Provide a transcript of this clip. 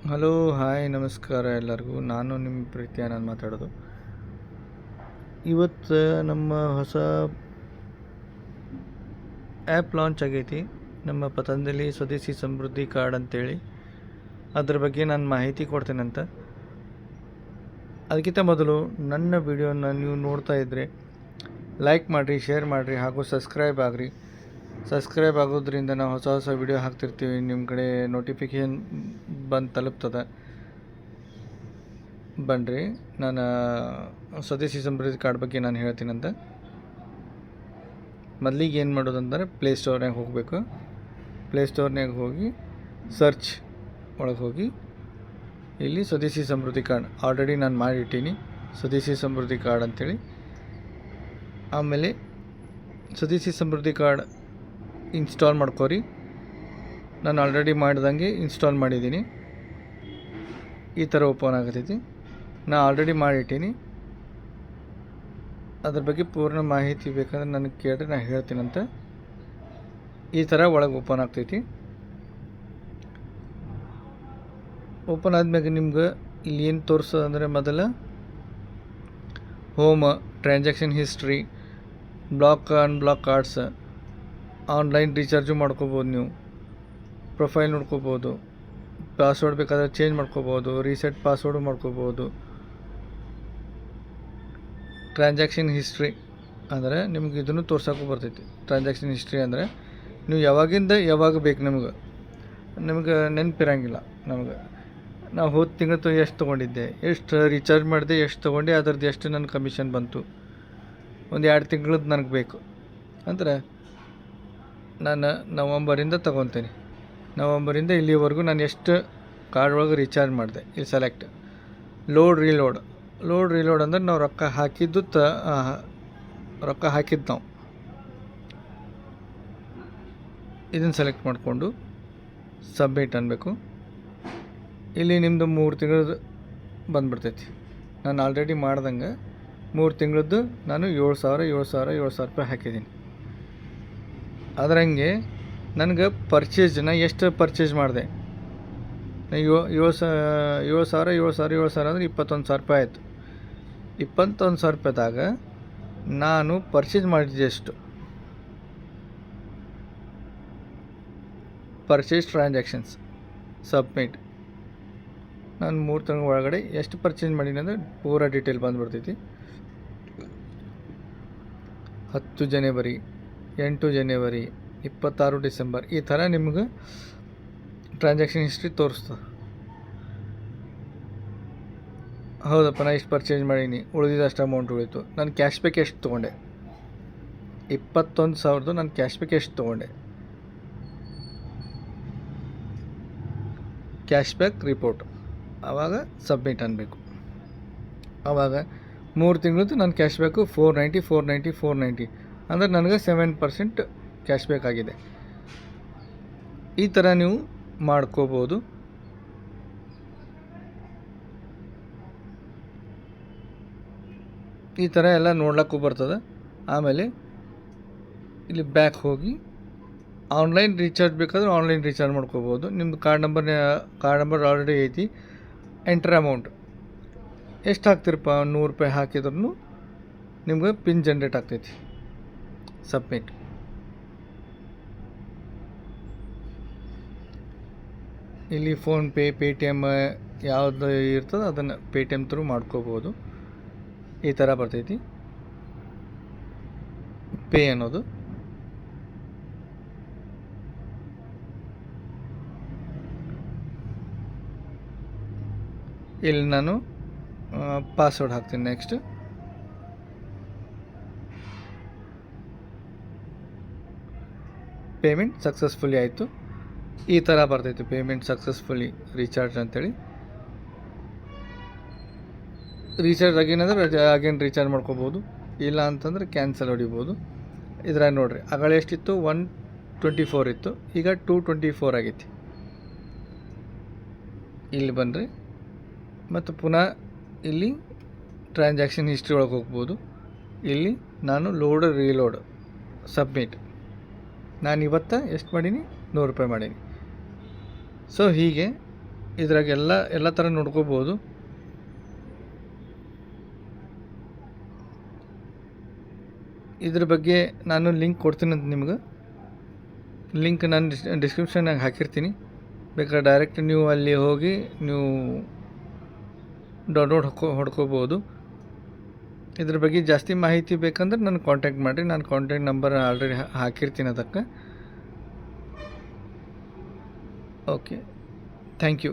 Hello hi ನಮಸ್ಕಾರ ಎಲ್ಲರಿಗೂ. ನಾನು ನಿಮ್ಮ ಪ್ರೀತಿಯ ನಾನು ಮಾತಾಡೋದು. ಇವತ್ತು ನಮ್ಮ ಹೊಸ ಆ್ಯಪ್ ಲಾಂಚ್ ಆಗೈತಿ, ನಮ್ಮ ಪತಂಜಲಿ ಸ್ವದೇಶಿ ಸಮೃದ್ಧಿ ಕಾರ್ಡ್ ಅಂತೇಳಿ. ಅದ್ರ ಬಗ್ಗೆ ನಾನು ಮಾಹಿತಿ ಕೊಡ್ತೇನಂತ. ಅದಕ್ಕಿಂತ ಮೊದಲು ನನ್ನ ವಿಡಿಯೋನ ನೀವು ನೋಡ್ತಾ ಇದ್ದರೆ ಲೈಕ್ ಮಾಡಿರಿ, ಶೇರ್ ಮಾಡಿರಿ ಹಾಗೂ ಸಬ್ಸ್ಕ್ರೈಬ್ ಆಗಿರಿ. ಸಬ್ಸ್ಕ್ರೈಬ್ ಆಗೋದ್ರಿಂದ ನಾವು ಹೊಸ ಹೊಸ ವಿಡಿಯೋ ಹಾಕ್ತಿರ್ತೀವಿ, ನಿಮ್ಮ ಕಡೆ ನೋಟಿಫಿಕೇಷನ್ ಬಂದು ತಲುಪ್ತದೆ. ಬನ್ನಿರಿ, ನಾನು ಸ್ವದೇಶಿ ಸಮೃದ್ಧಿ ಕಾರ್ಡ್ ಬಗ್ಗೆ ನಾನು ಹೇಳ್ತೀನಂತ. ಮೊದಲಿಗೆ ಏನು ಮಾಡೋದಂದ್ರೆ ಪ್ಲೇಸ್ಟೋರ್ನಾಗ ಹೋಗಬೇಕು. ಪ್ಲೇಸ್ಟೋರ್ನಾಗ ಹೋಗಿ ಸರ್ಚ್ ಒಳಗೆ ಹೋಗಿ ಇಲ್ಲಿ ಸ್ವದೇಶಿ ಸಮೃದ್ಧಿ ಕಾರ್ಡ್ ಆಲ್ರೆಡಿ ನಾನು ಮಾಡಿಟ್ಟೀನಿ, ಸ್ವದೇಶಿ ಸಮೃದ್ಧಿ ಕಾರ್ಡ್ ಅಂಥೇಳಿ. ಆಮೇಲೆ ಸ್ವದೇಶಿ ಸಮೃದ್ಧಿ ಕಾರ್ಡ್ ಇನ್ಸ್ಟಾಲ್ ಮಾಡ್ಕೋರಿ. ನಾನು ಆಲ್ರೆಡಿ ಮಾಡ್ದಂಗೆ ಇನ್ಸ್ಟಾಲ್ ಮಾಡಿದ್ದೀನಿ. ಈ ಥರ ಓಪನ್ ಆಗತೈತಿ. ನಾನು ಆಲ್ರೆಡಿ ಮಾಡಿಟ್ಟೀನಿ. ಅದ್ರ ಬಗ್ಗೆ ಪೂರ್ಣ ಮಾಹಿತಿ ಬೇಕಂದ್ರೆ ನನಗೆ ಕೇಳಿದ್ರೆ ನಾನು ಹೇಳ್ತೀನಂತ. ಈ ಥರ ಒಳಗೆ ಓಪನ್ ಆಗ್ತೈತಿ. ಓಪನ್ ಆದ್ಮೇಲೆ ನಿಮ್ಗೆ ಇಲ್ಲಿ ಏನು ತೋರಿಸೋದಂದರೆ ಮೊದಲ home, transaction history, block unblock cards, online recharge ಮಾಡ್ಕೋಬೋದು, ನೀವು ಪ್ರೊಫೈಲ್ ನೋಡ್ಕೋಬೋದು, ಪಾಸ್ವರ್ಡ್ ಬೇಕಾದರೆ ಚೇಂಜ್ ಮಾಡ್ಕೋಬೋದು, ರೀಸೆಟ್ ಪಾಸ್ವರ್ಡು ಮಾಡ್ಕೋಬೋದು. ಟ್ರಾನ್ಸಾಕ್ಷನ್ ಹಿಸ್ಟ್ರಿ ಅಂದರೆ ನಿಮ್ಗೆ ಇದನ್ನು ತೋರ್ಸೋಕ್ಕೂ ಬರ್ತೈತಿ. ಟ್ರಾನ್ಸಾಕ್ಷನ್ ಹಿಸ್ಟ್ರಿ ಅಂದರೆ ನೀವು ಯಾವಾಗಿಂದ ಯಾವಾಗ ಬೇಕು ನಮಗೆ ನೆನಪಿರಂಗಿಲ್ಲ. ನಾವು ಹೋದ ತಿಂಗಳು ಎಷ್ಟು ತೊಗೊಂಡಿದ್ದೆ, ಎಷ್ಟು ರೀಚಾರ್ಜ್ ಮಾಡಿದೆ, ಎಷ್ಟು ತೊಗೊಂಡೆ, ಅದರದ್ದು ಎಷ್ಟು ನನ್ನ ಕಮಿಷನ್ ಬಂತು, ಒಂದು 2 ತಿಂಗಳದ್ದು ನನಗೆ ಬೇಕು ಅಂದರೆ ನಾನು ನವಂಬರಿಂದ ತೊಗೊತೀನಿ. ನವಂಬರಿಂದ ಇಲ್ಲಿವರೆಗೂ ನಾನು ಎಷ್ಟು ಕಾರ್ಡ್ ಒಳಗೆ ರೀಚಾರ್ಜ್ ಮಾಡಿದೆ ಇಲ್ಲಿ ಸೆಲೆಕ್ಟ್. ಲೋಡ್ ರೀಲೋಡ್ ಅಂದ್ರೆ ನಾವು ರೊಕ್ಕ ಹಾಕಿದ್ದು ನಾವು ಇದನ್ನು ಸೆಲೆಕ್ಟ್ ಮಾಡಿಕೊಂಡು ಸಬ್ಮಿಟ್ ಅನ್ನಬೇಕು. ಇಲ್ಲಿ ನಿಮ್ಮದು 3 ತಿಂಗಳದ್ದು ಬಂದುಬಿಡ್ತೈತಿ. ನಾನು ಆಲ್ರೆಡಿ ಮಾಡ್ದಂಗೆ 3 ತಿಂಗಳದ್ದು ನಾನು 7,000 ರೂಪಾಯಿ ಹಾಕಿದ್ದೀನಿ. ಅದರಂಗೆ ನನಗೆ ನಾ ಎಷ್ಟು ಪರ್ಚೇಸ್ ಮಾಡಿದೆ, 7,000 ಅಂದರೆ 21,000 ರೂಪಾಯಿ ಆಯಿತು. 21,000 ರೂಪಾಯಿದಾಗ ನಾನು ಪರ್ಚೇಸ್ ಮಾಡಿದ್ದೆ ಎಷ್ಟು, ಪರ್ಚೇಸ್ ಟ್ರಾನ್ಸಾಕ್ಷನ್ಸ್ ಸಬ್ಮಿಟ್. ನಾನು 3 ತಿಂಗಳ ಒಳಗಡೆ ಎಷ್ಟು ಪರ್ಚೇಸ್ ಮಾಡೀನಿ ಅಂದರೆ ಪೂರ ಡೀಟೇಲ್ ಬಂದುಬಿಡ್ತೈತಿ. 10 ಜನವರಿ, 8 ಜನವರಿ, 26 ಡಿಸೆಂಬರ್, ಈ ಥರ ನಿಮ್ಗೆ ಟ್ರಾನ್ಸಾಕ್ಷನ್ ಹಿಸ್ಟ್ರಿ ತೋರಿಸ್ತದೆ. ಹೌದಪ್ಪ, ನಾನು ಇಷ್ಟು ಪರ್ಚೇಸ್ ಮಾಡೀನಿ, ಉಳಿದಿದ್ದಷ್ಟು ಅಮೌಂಟ್ ಉಳಿತು. ನಾನು ಕ್ಯಾಶ್ ಬ್ಯಾಕ್ ಎಷ್ಟು ತೊಗೊಂಡೆ, 21,000 ನಾನು ಕ್ಯಾಶ್ ಬ್ಯಾಕ್ ಎಷ್ಟು ತೊಗೊಂಡೆ, ಕ್ಯಾಶ್ ಬ್ಯಾಕ್ ರಿಪೋರ್ಟ್ ಆವಾಗ ಸಬ್ಮಿಟ್ ಅನ್ನಬೇಕು. ಆವಾಗ 3 ತಿಂಗಳದ್ದು ನನ್ನ ಕ್ಯಾಶ್ ಬ್ಯಾಕು 490 ಅಂದರೆ ನನಗೆ 7% ಕ್ಯಾಶ್ ಬ್ಯಾಕ್ ಆಗಿದೆ. ಈ ಥರ ನೀವು ಮಾಡ್ಕೋಬೋದು. ಈ ಥರ ಎಲ್ಲ ನೋಡ್ಲಿಕ್ಕೂ ಬರ್ತದೆ. ಆಮೇಲೆ ಇಲ್ಲಿ ಬ್ಯಾಕ್ ಹೋಗಿ ಆನ್ಲೈನ್ ರೀಚಾರ್ಜ್ ಬೇಕಾದ್ರೆ ಆನ್ಲೈನ್ ರೀಚಾರ್ಜ್ ಮಾಡ್ಕೋಬೋದು. ನಿಮ್ಮದು ಕಾರ್ಡ್ ನಂಬರ್ ಆಲ್ರೆಡಿ ಐತಿ. ಎಂಟರ್ ಅಮೌಂಟ್ ಎಷ್ಟು ಹಾಕ್ತಿರಪ್ಪ, 100 ರೂಪಾಯಿ ಹಾಕಿದ್ರೂ ನಿಮ್ಗೆ ಪಿನ್ ಜನ್ರೇಟ್ ಆಗ್ತೈತಿ. ಸಬ್ಮಿಟ್. ಇಲ್ಲಿ ಫೋನ್ಪೇ, ಪೇಟಿಎಮ್ ಯಾವುದು ಇರ್ತದೆ ಅದನ್ನು ಪೇಟಿಎಮ್ ಥ್ರೂ ಮಾಡ್ಕೋಬೋದು. ಈ ಥರ ಬರ್ತೈತಿ ಪೇ ಅನ್ನೋದು. ಇಲ್ಲಿ ನಾನು ಪಾಸ್ವರ್ಡ್ ಹಾಕ್ತೀನಿ. ನೆಕ್ಸ್ಟ್ ಪೇಮೆಂಟ್ ಸಕ್ಸಸ್ಫುಲಿ ಆಯಿತು. ಈ ಥರ ಬರ್ತೈತಿ ಪೇಮೆಂಟ್ ಸಕ್ಸಸ್ಫುಲಿ ರೀಚಾರ್ಜ್ ಅಂತೇಳಿ. ರೀಚಾರ್ಜ್ ಅಗೇನ್ ರೀಚಾರ್ಜ್ ಮಾಡ್ಕೋಬೋದು, ಇಲ್ಲ ಅಂತಂದ್ರೆ ಕ್ಯಾನ್ಸಲ್ ಹೊಡಿಬೋದು. ಇದ್ರಾಗ ನೋಡಿರಿ, ಆಗಳ ಎಷ್ಟಿತ್ತು, 124 ಇತ್ತು, ಈಗ 224 ಆಗೈತಿ. ಇಲ್ಲಿ ಬನ್ನಿರಿ, ಮತ್ತು ಪುನಃ ಇಲ್ಲಿ ಟ್ರಾನ್ಸಾಕ್ಷನ್ ಹಿಸ್ಟ್ರಿ ಒಳಗೆ ಹೋಗ್ಬೋದು. ಇಲ್ಲಿ ನಾನು ರೀಲೋಡ್ ಸಬ್ಮಿಟ್. ನಾನು ಇವತ್ತು ಎಷ್ಟು ಮಾಡೀನಿ, 100 ರೂಪಾಯಿ ಮಾಡೀನಿ. ಸೊ ಹೀಗೆ ಇದ್ರಾಗ ಎಲ್ಲ ಥರ ನೋಡ್ಕೋಬೋದು. ಇದ್ರ ಬಗ್ಗೆ ನಾನು ಲಿಂಕ್ ಕೊಡ್ತೀನಂತ ನಿಮ್ಗೆ. ಲಿಂಕ್ ನಾನು ಡಿಸ್ಕ್ರಿಪ್ಷನ್ನಾಗ ಹಾಕಿರ್ತೀನಿ. ಬೇಕಾದ್ರೆ ಡೈರೆಕ್ಟ್ ನೀವು ಅಲ್ಲಿ ಹೋಗಿ ನೀವು ಡೌನ್ಲೋಡ್ ಹೊಡ್ಕೋಬೋದು. ಇದ್ರ ಬಗ್ಗೆ ಜಾಸ್ತಿ ಮಾಹಿತಿ ಬೇಕಂದ್ರೆ ನನ್ನ ಕಾಂಟ್ಯಾಕ್ಟ್ ಮಾಡಿರಿ. ನಾನು ಕಾಂಟ್ಯಾಕ್ಟ್ ನಂಬರ್ ಆಲ್ರೆಡಿ ಹಾಕಿರ್ತೀನಿ ಅದಕ್ಕೆ. Okay, thank you.